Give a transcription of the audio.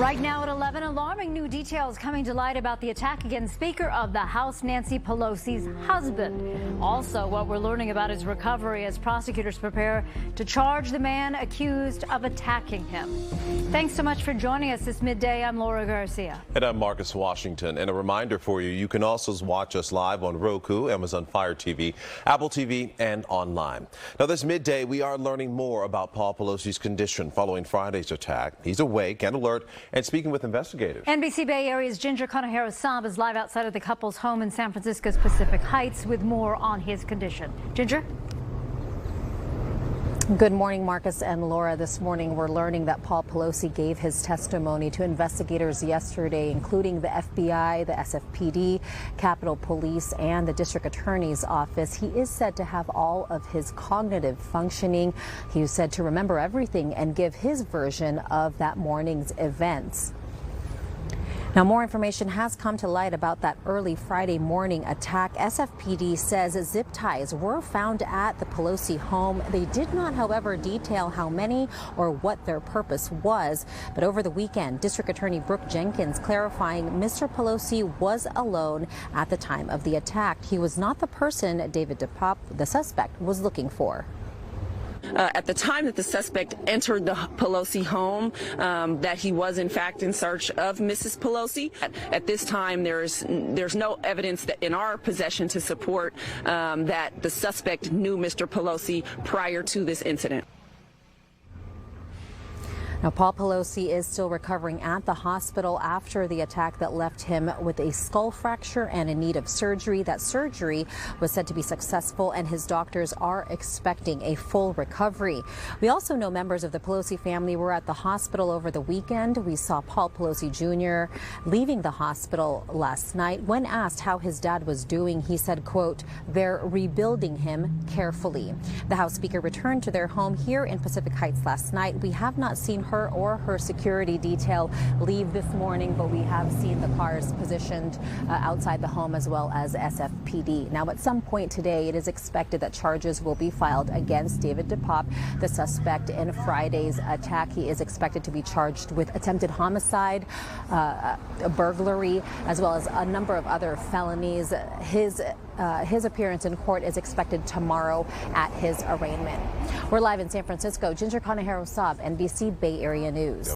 Right now at 11, alarming new details coming to light about the attack against Speaker of the House Nancy Pelosi's husband. Also, what we're learning about his recovery as prosecutors prepare to charge the man accused of attacking him. Thanks so much for joining us this midday. I'm Laura Garcia. And I'm Marcus Washington. And a reminder for you, you can also watch us live on Roku, Amazon Fire TV, Apple TV, and online. Now, this midday, we are learning more about Paul Pelosi's condition following Friday's attack. He's awake and alert and speaking with investigators. NBC Bay Area's Conejero Saab is live outside of the couple's home in San Francisco's Pacific Heights with more on his condition. Ginger? Good morning, Marcus and Laura. This morning, we're learning that Paul Pelosi gave his testimony to investigators yesterday, including the FBI, the SFPD, Capitol Police, and the District Attorney's Office. He is said to have all of his cognitive functioning. He was said to remember everything and give his version of that morning's events. Now, more information has come to light about that early Friday morning attack. SFPD says zip ties were found at the Pelosi home. They did not, however, detail how many or what their purpose was. But over the weekend, District Attorney Brooke Jenkins clarifying Mr. Pelosi was alone at the time of the attack. He was not the person David DePop, the suspect, was looking for. At the time that the suspect entered the Pelosi home, that he was in fact in search of Mrs. Pelosi. At this time, there's no evidence that in our possession to support that the suspect knew Mr. Pelosi prior to this incident. Now, Paul Pelosi is still recovering at the hospital after the attack that left him with a skull fracture and in need of surgery. That surgery was said to be successful, and his doctors are expecting a full recovery. We also know members of the Pelosi family were at the hospital over the weekend. We saw Paul Pelosi Jr. leaving the hospital last night. When asked how his dad was doing, he said, quote, "They're rebuilding him carefully." The House Speaker returned to their home here in Pacific Heights last night. We have not seen her or her security detail leave this morning, but we have seen the cars positioned outside the home as well as SFPD. Now, at some point today, it is expected that charges will be filed against David DePop, the suspect in Friday's attack. He is expected to be charged with attempted homicide, burglary, as well as a number of other felonies. His appearance in court is expected tomorrow at his arraignment. We're live in San Francisco. Conejero Saab, NBC Bay Area News.